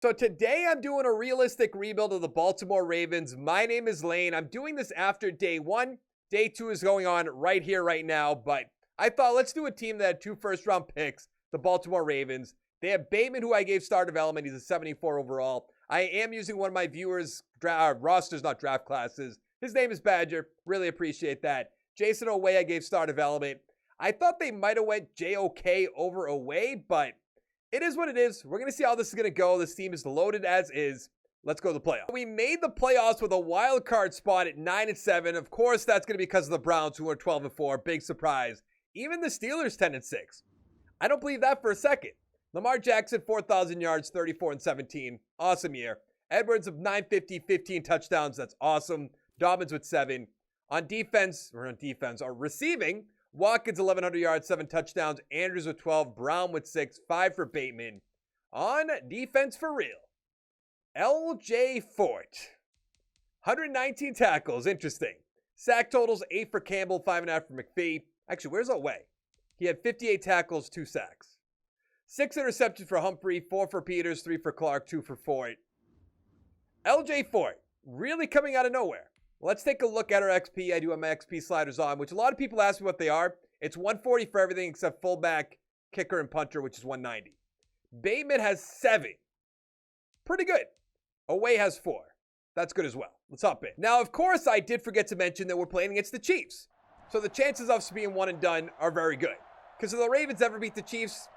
So today I'm doing a realistic rebuild of the Baltimore Ravens. My name is Lane. I'm doing this after day one. Day two is going on right here, right now. But I thought, let's do a team that had 2 first-round picks, the Baltimore Ravens. They have Bateman, who I gave star development. He's a 74 overall. I am using one of my viewers' rosters, not draft classes. His name is Badger. Really appreciate that. Jason Oweh, I gave star development. I thought they might have went JOK over Oweh, but it is what it is. We're going to see how this is going to go. This team is loaded as is. Let's go to the playoffs. We made the playoffs with a wild card spot at 9-7. Of course, that's going to be because of the Browns, who are 12-4. Big surprise. Even the Steelers, 10-6. I don't believe that for a second. Lamar Jackson, 4,000 yards, 34-17. Awesome year. Edwards of 950, 15 touchdowns. That's awesome. Dobbins with 7. On receiving, Watkins, 1,100 yards, 7 touchdowns. Andrews with 12. Brown with 6. 5 for Bateman. On defense for real, LJ Fort, 119 tackles. Interesting. Sack totals, 8 for Campbell, 5.5 for McPhee. Actually, where's Oweh? He had 58 tackles, 2 sacks. 6 interceptions for Humphrey, 4 for Peters, 3 for Clark, 2 for Fort. LJ Fort, really coming out of nowhere. Let's take a look at our XP. I do have my XP sliders on, which a lot of people ask me what they are. It's 140 for everything except fullback, kicker, and punter, which is 190. Bateman has 7. Pretty good. Oweh has 4. That's good as well. Let's hop in. Now, of course, I did forget to mention that we're playing against the Chiefs. So the chances of us being one and done are very good. Because if the Ravens ever beat the Chiefs,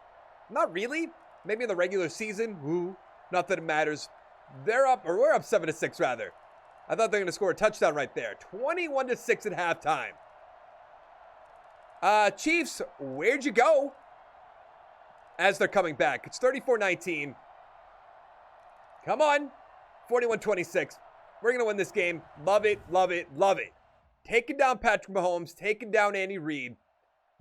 not really. Maybe in the regular season. Woo. Not that it matters. They're up, or we're up 7-6 rather. I thought they were going to score a touchdown right there. 21-6 at halftime. Chiefs, where'd you go? As they're coming back. It's 34-19. Come on. 41-26. We're going to win this game. Love it, love it, love it. Taking down Patrick Mahomes. Taking down Andy Reid.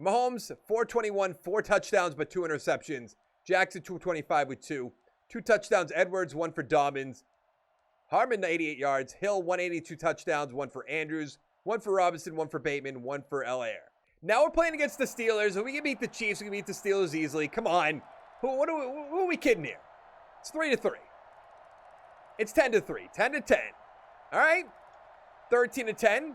Mahomes, 421, 4 touchdowns, but 2 interceptions. Jackson, 225 with 2. 2 touchdowns. Edwards, 1 for Dobbins. Harmon, 88 yards. Hill, 182 touchdowns. 1 for Andrews. 1 for Robinson. 1 for Bateman. 1 for Allaire. Now we're playing against the Steelers. If we can beat the Chiefs, we can beat the Steelers easily. Come on. Who are we kidding here? It's 3-3. It's 10-3. 10-10. All right? 13-10.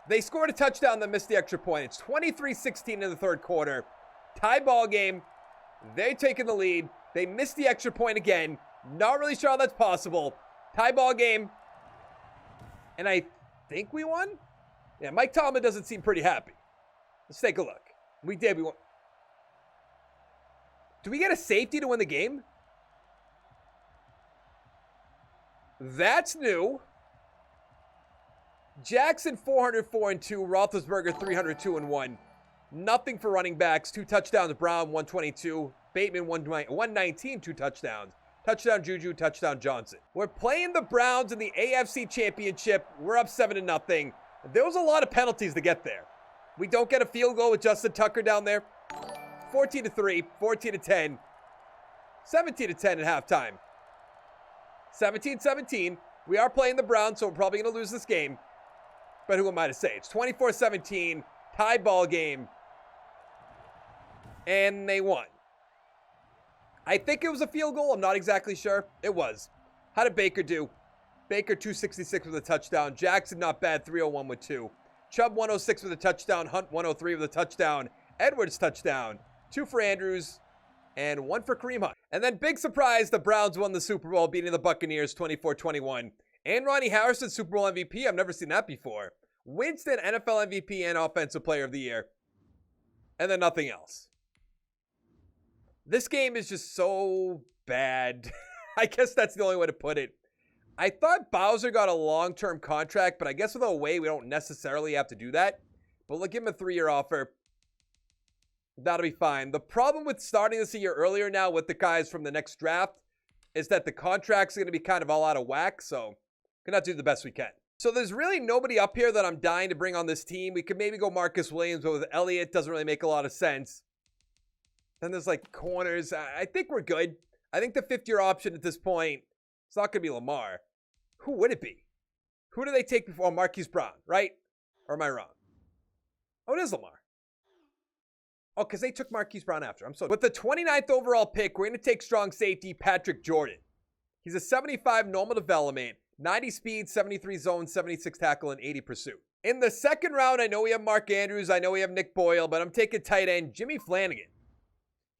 They scored a touchdown that missed the extra point. It's 23-16 in the third quarter. Tie ball game. They're taking the lead. They missed the extra point again. Not really sure how that's possible. Tie ball game. And I think we won? Yeah, Mike Tomlin doesn't seem pretty happy. Let's take a look. We did. We won. Do we get a safety to win the game? That's new. Jackson, 404-2. Roethlisberger, 302-1. Nothing for running backs. 2 touchdowns. Brown, 122. Bateman, 119. 2 touchdowns. Touchdown Juju, touchdown Johnson. We're playing the Browns in the AFC Championship. We're up 7-0. There was a lot of penalties to get there. We don't get a field goal with Justin Tucker down there. 14-3, 14-10, 17-10 at halftime. 17-17. We are playing the Browns, so we're probably going to lose this game. But who am I to say? It's 24-17, tie ball game. And they won. I think it was a field goal. I'm not exactly sure. It was. How did Baker do? Baker, 266 with a touchdown. Jackson, not bad, 301 with 2. Chubb, 106 with a touchdown. Hunt, 103 with a touchdown. Edwards, touchdown. 2 for Andrews. And 1 for Kareem Hunt. And then, big surprise, the Browns won the Super Bowl, beating the Buccaneers 24-21. And Ronnie Harrison, Super Bowl MVP. I've never seen that before. Winston, NFL MVP and Offensive Player of the Year. And then nothing else. This game is just so bad. I guess that's the only way to put it. I thought Bowser got a long-term contract, but I guess with Oweh, we don't necessarily have to do that. But look, give him a 3-year offer. That'll be fine. The problem with starting this a year earlier now with the guys from the next draft is that the contracts are going to be kind of all out of whack, so we're going to have to do the best we can. So there's really nobody up here that I'm dying to bring on this team. We could maybe go Marcus Williams, but with Elliott, doesn't really make a lot of sense. Then there's like corners. I think we're good. I think the 5th-year option at this point, it's not going to be Lamar. Who would it be? Who do they take before? Marquise Brown, right? Or am I wrong? Oh, it is Lamar. Oh, because they took Marquise Brown after. I'm so. With the 29th overall pick, we're going to take strong safety Patrick Jordan. He's a 75 normal development, 90 speed, 73 zone, 76 tackle, and 80 pursuit. In the second round, I know we have Mark Andrews. I know we have Nick Boyle, but I'm taking tight end Jimmy Flanagan.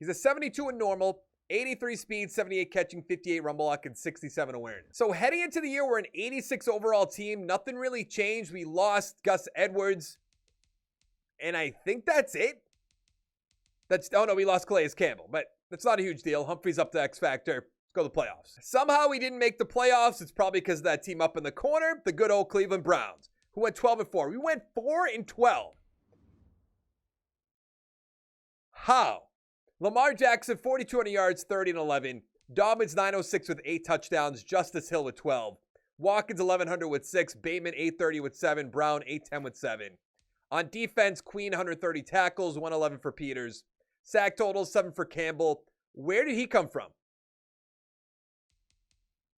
He's a 72 in normal, 83 speed, 78 catching, 58 rumble luck, and 67 awareness. So heading into the year, we're an 86 overall team. Nothing really changed. We lost Gus Edwards, and I think that's it. Oh no, we lost Calais Campbell, but that's not a huge deal. Humphrey's up to X Factor. Let's go to the playoffs. Somehow we didn't make the playoffs. It's probably because of that team up in the corner, the good old Cleveland Browns, who went 12-4. We went 4-12. How? Lamar Jackson, 4,200 yards, 30-11. Dobbins, 906 with 8 touchdowns. Justice Hill with 12. Watkins, 1,100 with 6. Bateman, 830 with 7. Brown, 810 with 7. On defense, Queen, 130 tackles, 111 for Peters. Sack totals, 7 for Campbell. Where did he come from?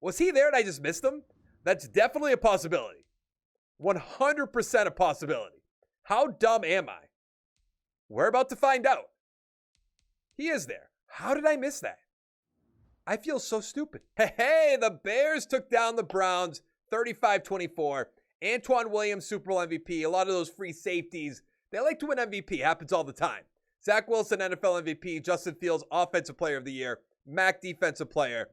Was he there and I just missed him? That's definitely a possibility. 100% a possibility. How dumb am I? We're about to find out. He is there. How did I miss that? I feel so stupid. Hey, the Bears took down the Browns 35-24. Antoine Williams, Super Bowl MVP. A lot of those free safeties. They like to win MVP. Happens all the time. Zach Wilson, NFL MVP. Justin Fields, Offensive Player of the Year. Mac, Defensive Player.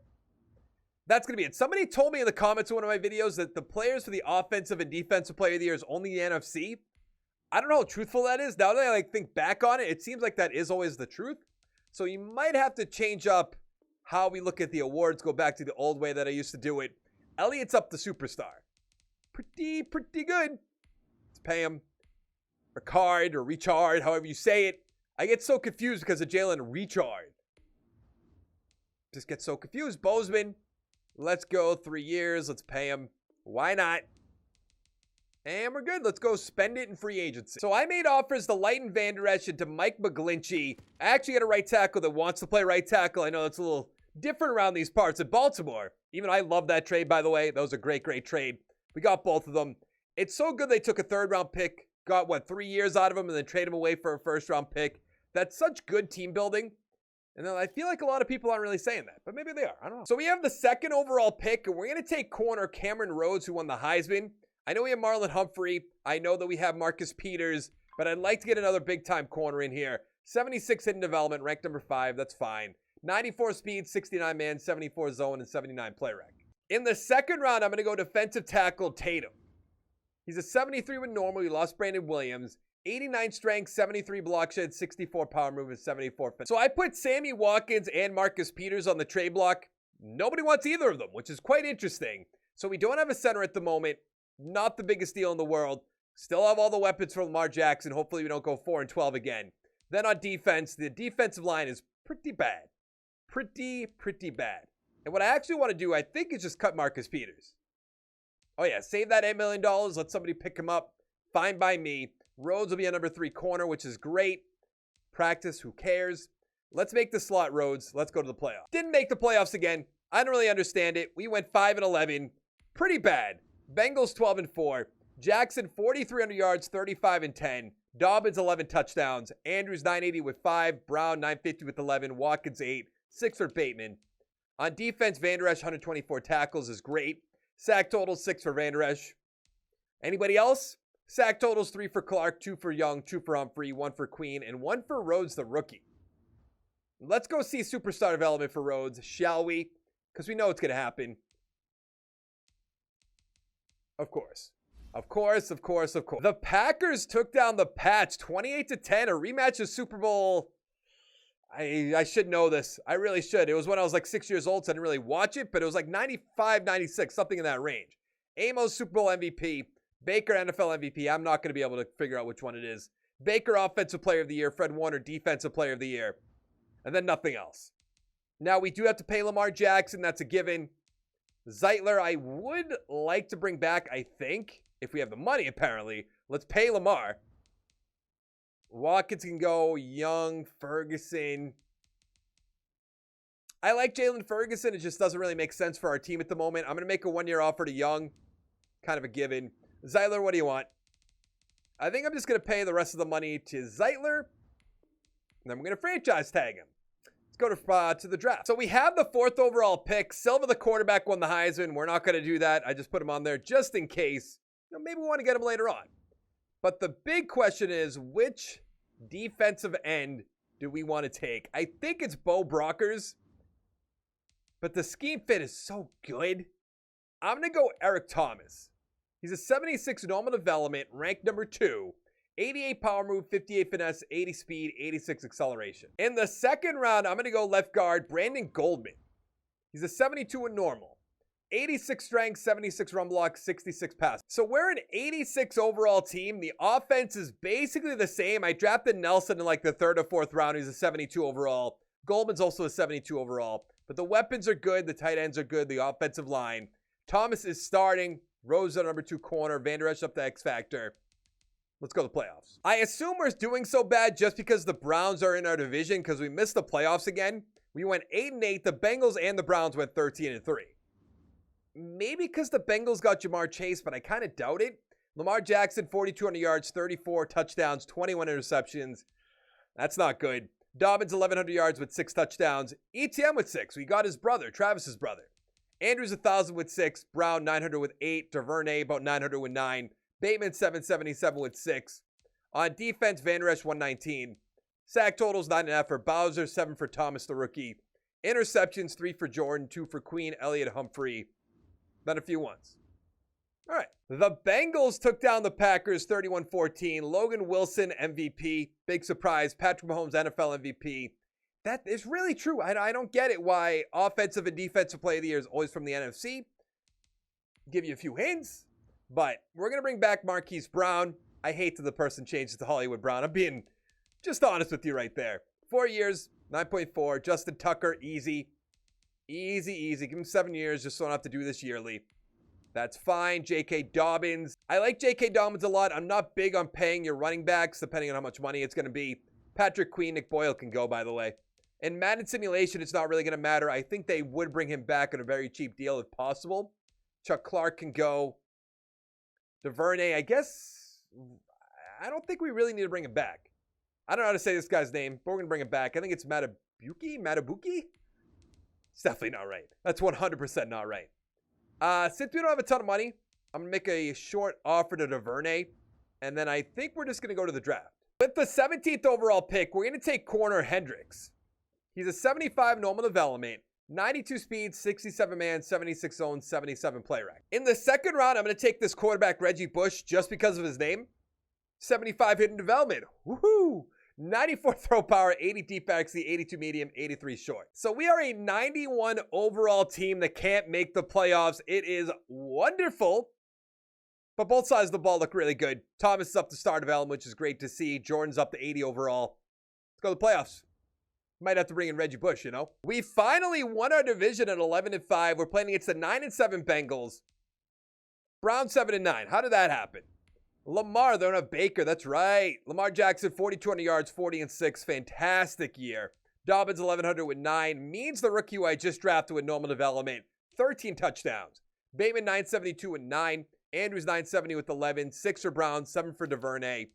That's going to be it. Somebody told me in the comments of one of my videos that the players for the Offensive and Defensive Player of the Year is only the NFC. I don't know how truthful that is. Now that I think back on it, it seems like that is always the truth. So you might have to change up how we look at the awards, go back to the old way that I used to do it. Elliott's up the superstar. Pretty good. Let's pay him. Ricard or Richard, however you say it. I get so confused because of Jalen Richard. Just get so confused. Bozeman, let's go 3 years. Let's pay him. Why not? And we're good. Let's go spend it in free agency. So I made offers to Leighton Vander Esch and to Mike McGlinchey. I actually got a right tackle that wants to play right tackle. I know that's a little different around these parts at Baltimore. Even I love that trade, by the way. That was a great trade. We got both of them. It's so good they took a third-round pick, got, 3 years out of him, and then traded him away for a first-round pick. That's such good team building. And then I feel like a lot of people aren't really saying that, but maybe they are. I don't know. So we have the second overall pick, and we're going to take corner Cameron Rhodes, who won the Heisman. I know we have Marlon Humphrey. I know that we have Marcus Peters, but I'd like to get another big-time corner in here. 76 hidden development, ranked number 5. That's fine. 94 speed, 69 man, 74 zone, and 79 play rec. In the second round, I'm going to go defensive tackle Tatum. He's a 73 with normal. We lost Brandon Williams. 89 strength, 73 block shed, 64 power movement, 74 fit. So I put Sammy Watkins and Marcus Peters on the trade block. Nobody wants either of them, which is quite interesting. So we don't have a center at the moment. Not the biggest deal in the world. Still have all the weapons for Lamar Jackson. Hopefully we don't go 4-12 again. Then on defense, the defensive line is pretty bad. Pretty bad. And what I actually want to do, I think, is just cut Marcus Peters. Oh yeah, save that $8 million. Let somebody pick him up. Fine by me. Rhodes will be a number 3 corner, which is great. Practice, who cares? Let's make the slot Rhodes. Let's go to the playoffs. Didn't make the playoffs again. I don't really understand it. We went 5-11. Pretty bad. Bengals 12-4. Jackson 4,300 yards, 35-10. Dobbins 11 touchdowns. Andrews 980 with 5. Brown 950 with 11. Watkins 8. 6 for Bateman. On defense, Vander Esch 124 tackles is great. Sack totals 6 for Vander Esch. Anybody else? Sack totals 3 for Clark, 2 for Young, 2 for Humphrey, 1 for Queen, and 1 for Rhodes, the rookie. Let's go see superstar development for Rhodes, shall we? Because we know it's going to happen. Of course. The Packers took down the Pats 28-10, a rematch of Super Bowl. I should know this. I really should. It was when I was like 6 years old, so I didn't really watch it, but it was like 95, 96, something in that range. Amos, Super Bowl MVP. Baker, NFL MVP. I'm not going to be able to figure out which one it is. Baker, Offensive Player of the Year. Fred Warner, Defensive Player of the Year. And then nothing else. Now, we do have to pay Lamar Jackson. That's a given. Zeitler, I would like to bring back, I think, if we have the money, apparently. Let's pay Lamar. Watkins can go. Young, Ferguson. I like Jalen Ferguson. It just doesn't really make sense for our team at the moment. I'm going to make a 1-year offer to Young. Kind of a given. Zeitler, what do you want? I think I'm just going to pay the rest of the money to Zeitler. And then we're going to franchise tag him. Let's go to the draft. So we have the 4th overall pick. Silva, the quarterback, won the Heisman. We're not going to do that. I just put him on there just in case. Maybe we want to get him later on. But the big question is, which defensive end do we want to take? I think it's Bo Brockers. But the scheme fit is so good. I'm going to go Eric Thomas. He's a 76 normal development, ranked number 2. 88 power move, 58 finesse, 80 speed, 86 acceleration. In the 2nd round, I'm going to go left guard, Brandon Goldman. He's a 72 in normal. 86 strength, 76 run block, 66 pass. So we're an 86 overall team. The offense is basically the same. I drafted Nelson in like the 3rd or 4th round. He's a 72 overall. Goldman's also a 72 overall. But the weapons are good. The tight ends are good. The offensive line. Thomas is starting. Rose at number 2 corner. Van Der Esch up to X Factor. Let's go to the playoffs. I assume we're doing so bad just because the Browns are in our division because we missed the playoffs again. We went 8-8. The Bengals and the Browns went 13-3. Maybe because the Bengals got Jamar Chase, but I kind of doubt it. Lamar Jackson, 4,200 yards, 34 touchdowns, 21 interceptions. That's not good. Dobbins, 1,100 yards with 6 touchdowns. ETN with 6. We got his brother, Travis's brother. Andrews, 1,000 with 6. Brown, 900 with 8. DuVernay, about 900 with 9. Bateman, 777 with 6. On defense, Van Der Esch, 119. Sack totals, 9.5 for Bowser, 7 for Thomas, the rookie. Interceptions, 3 for Jordan, 2 for Queen, Elliott, Humphrey. Then a few ones. All right. The Bengals took down the Packers 31-14. Logan Wilson, MVP. Big surprise. Patrick Mahomes, NFL MVP. That is really true. I don't get it why offensive and defensive player of the year is always from the NFC. Give you a few hints. But we're going to bring back Marquise Brown. I hate that the person changed it to Hollywood Brown. I'm being just honest with you right there. 4 years, 9.4. Justin Tucker, easy. Easy. Give him 7 years just so I don't have to do this yearly. That's fine. J.K. Dobbins. I like J.K. Dobbins a lot. I'm not big on paying your running backs depending on how much money it's going to be. Patrick Queen, Nick Boyle can go, by the way. In Madden simulation, it's not really going to matter. I think they would bring him back on a very cheap deal if possible. Chuck Clark can go. DuVernay, I guess, I don't think we really need to bring him back. I don't know how to say this guy's name, but we're going to bring him back. I think it's Matabuki? It's definitely not right. That's 100% not right. Since we don't have a ton of money, I'm going to make a short offer to DuVernay, and then I think we're just going to go to the draft. With the 17th overall pick, we're going to take corner Hendricks. He's a 75 normal development. 92 speed, 67 man, 76 zone, 77 play rec. In the 2nd round, I'm going to take this quarterback, Reggie Bush, just because of his name. 75 hidden development. Woohoo! 94 throw power, 80 deep accuracy, 82 medium, 83 short. So we are a 91 overall team that can't make the playoffs. It is wonderful. But both sides of the ball look really good. Thomas is up to star development, which is great to see. Jordan's up to 80 overall. Let's go to the playoffs. Might have to bring in Reggie Bush, you know. We finally won our division at 11-5. We're playing against the 9-7 Bengals. Browns 7-9. How did that happen? Lamar, they don't have Baker. That's right. Lamar Jackson, 4,200 yards, 40-6. Fantastic year. Dobbins, 1,100 with 9. Means the rookie who I just drafted with normal development. 13 touchdowns. Bateman, 972 with 9. Andrews, 970 with 11. 6 for Brown, 7 for DuVernay.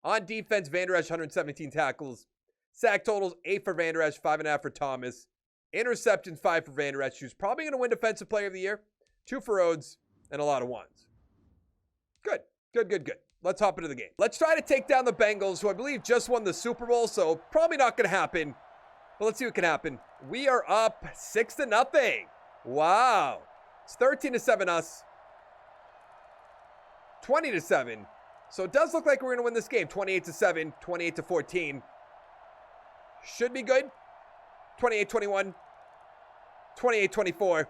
On defense, Van Der Esch, 117 tackles. Sack totals, 8 for Van Der Esch, 5.5 for Thomas. Interceptions, 5 for Van Der Esch, who's probably going to win Defensive Player of the Year. 2 for Rhodes, and a lot of ones. Good. Let's hop into the game. Let's try to take down the Bengals, who I believe just won the Super Bowl, so probably not going to happen. But let's see what can happen. We are up 6-0. Wow. It's 13-7 us. 20-7. So it does look like we're going to win this game. 28-7, 28-14. Should be good. 28-21. 28-24.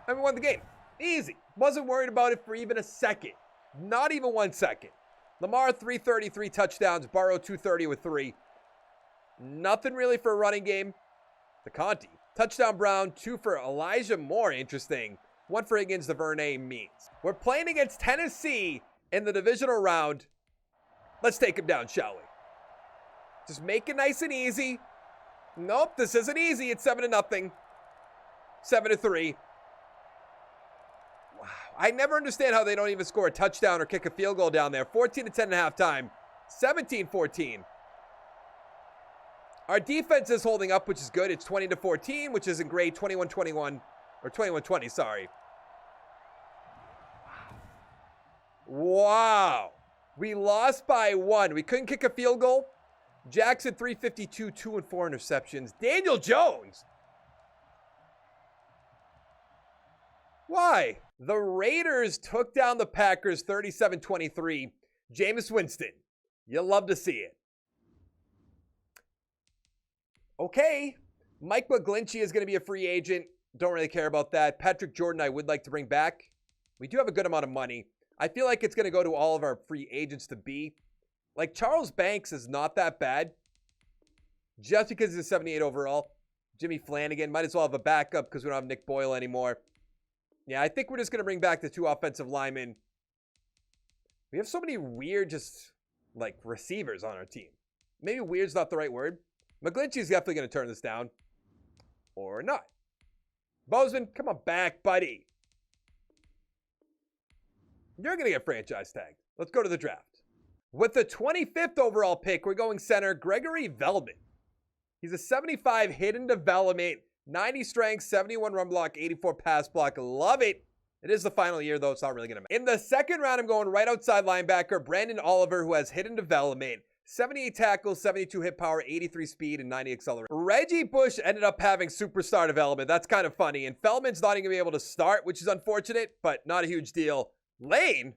And we won the game. Easy. Wasn't worried about it for even a second. Not even 1 second. Lamar, 333 touchdowns. Burrow, 230 with 3. Nothing really for a running game. The Conti. Touchdown Brown, 2 for Elijah Moore. Interesting. 1 for Higgins, DuVernay, Means. We're playing against Tennessee in the divisional round. Let's take him down, shall we? Just make it nice and easy. Nope, this isn't easy. It's 7-0. 7-3. Wow. I never understand how they don't even score a touchdown or kick a field goal down there. 14-10 at halftime. 17-14. Our defense is holding up, which is good. It's 20-14, which isn't great. 21-21, or 21-20, sorry. Wow. We lost by 1. We couldn't kick a field goal. Jackson, 352, 2 and 4 interceptions. Daniel Jones. Why? The Raiders took down the Packers 37-23. Jameis Winston. You love to see it. Okay. Mike McGlinchey is going to be a free agent. Don't really care about that. Patrick Jordan, I would like to bring back. We do have a good amount of money. I feel like it's going to go to all of our free agents to be. Like, Charles Banks is not that bad. Just because he's a 78 overall. Jimmy Flanagan, might as well have a backup because we don't have Nick Boyle anymore. Yeah, I think we're just going to bring back the 2 offensive linemen. We have so many weird, just, like, receivers on our team. Maybe weird's not the right word. McGlinchey's definitely going to turn this down. Or not. Bozeman, come on back, buddy. You're going to get franchise tagged. Let's go to the draft. With the 25th overall pick, we're going center Gregory Veltman. He's a 75 hidden development, 90 strength, 71 run block, 84 pass block. Love it. It is the final year, though. It's not really going to matter. In the second round, I'm going right outside linebacker Brandon Oliver, who has hidden development, 78 tackles, 72 hit power, 83 speed, and 90 acceleration. Reggie Bush ended up having superstar development. That's kind of funny. And Feldman's not even going to be able to start, which is unfortunate, but not a huge deal. Lane?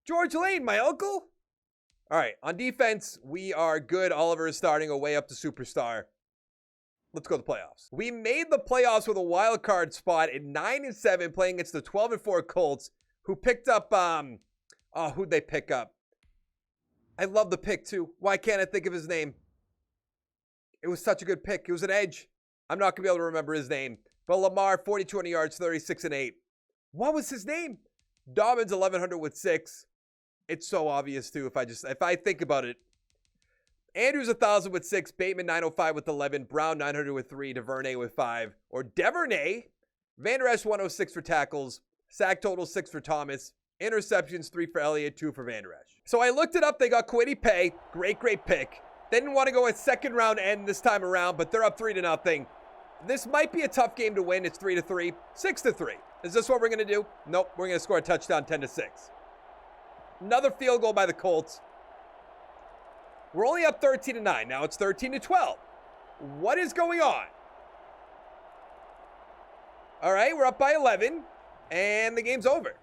George Lane, my uncle? All right, on defense, we are good. Oliver is starting away up to superstar. Let's go to the playoffs. We made the playoffs with a wild card spot at 9-7, playing against the 12-4 Colts, who picked up, who'd they pick up? I love the pick, too. Why can't I think of his name? It was such a good pick. It was an edge. I'm not going to be able to remember his name. But Lamar, 4,200 yards, 36-8. What was his name? Dobbins, 1,100 with 6. It's so obvious, too, if I think about it. Andrews, 1,000 with 6. Bateman, 905 with 11. Brown, 900 with 3. DuVernay with 5. Or Devernay. Van Der Esch, 106 for tackles. Sack total, 6 for Thomas. Interceptions, 3 for Elliott, 2 for Van Der Esch. So I looked it up. They got Kwity Paye. Great pick. They didn't want to go at second round end this time around, but they're up 3-0. This might be a tough game to win. It's 3-3. 6-3. Is this what we're going to do? Nope. We're going to score a touchdown, 10-6. Another field goal by the Colts. We're only up 13-9. Now it's 13-12. What is going on? All right, we're up by 11, and the game's over.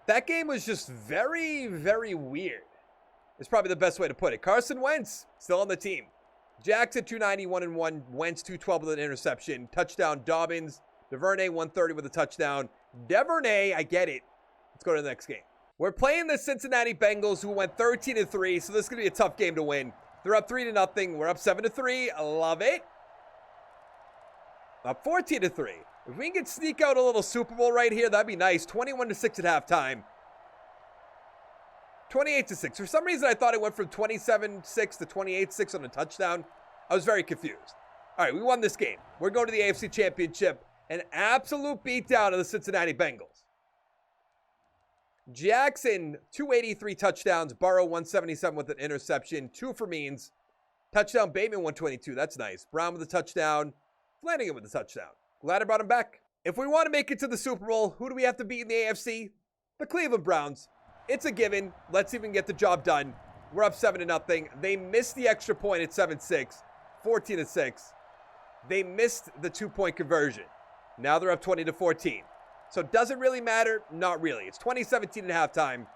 That game was just very, very weird. It's probably the best way to put it. Carson Wentz, still on the team. Jackson, 291-1. Wentz, 212 with an interception. Touchdown, Dobbins. DuVernay, 130 with a touchdown. Devernay, I get it. Let's go to the next game. We're playing the Cincinnati Bengals, who went 13-3, so this is going to be a tough game to win. They're up 3-0. We're up 7-3. I love it. Up 14-3. If we can sneak out a little Super Bowl right here, that'd be nice. 21-6 at halftime. 28-6. For some reason, I thought it went from 27-6 to 28-6 on a touchdown. I was very confused. All right, we won this game. We're going to the AFC Championship. An absolute beatdown of the Cincinnati Bengals. Jackson, 283 touchdowns. Burrow, 177 with an interception. 2 for Means. Touchdown, Bateman, 122. That's nice. Brown with a touchdown. Flanagan with a touchdown. Glad I brought him back. If we want to make it to the Super Bowl, who do we have to beat in the AFC? The Cleveland Browns. It's a given. Let's even get the job done. We're up 7-0. They missed the extra point at 7-6. 14-6. They missed the 2-point conversion. Now they're up 20-14. So does it really matter? Not really. It's 20-17 at halftime.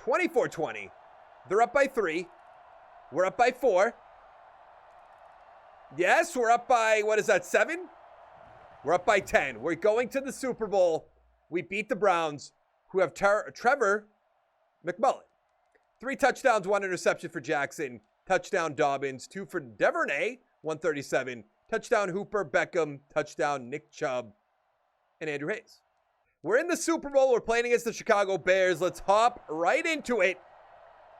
24-20. They're up by 3. We're up by 4. Yes, we're up by, 7? We're up by 10. We're going to the Super Bowl. We beat the Browns, who have Trevor McMullen. 3 touchdowns, 1 interception for Jackson. Touchdown Dobbins, 2 for Devernay, 137. Touchdown Hooper, Beckham. Touchdown Nick Chubb and Andrew Hayes. We're in the Super Bowl. We're playing against the Chicago Bears. Let's hop right into it.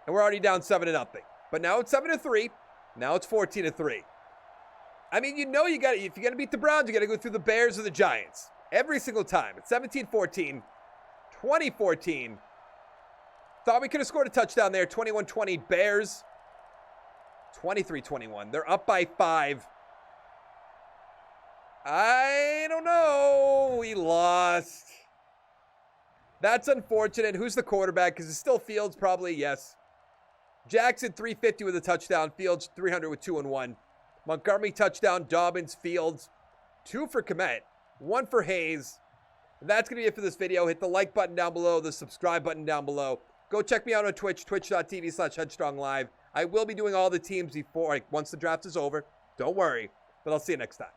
And we're already down 7-0. But now it's 7-3. Now it's 14-3. I mean, if you're going to beat the Browns, you got to go through the Bears or the Giants. Every single time. It's 17-14. 20-14. Thought we could have scored a touchdown there. 21-20 Bears. 23-21. They're up by 5. I don't know. We lost. That's unfortunate. Who's the quarterback? Because it's still Fields, probably. Yes. Jackson, 350 with a touchdown. Fields, 300 with 2 and 1. Montgomery, touchdown. Dobbins, Fields. 2 for Kmet. 1 for Hayes. And that's going to be it for this video. Hit the like button down below. The subscribe button down below. Go check me out on Twitch. Twitch.tv/HeadstrongLive. I will be doing all the teams before, once the draft is over. Don't worry. But I'll see you next time.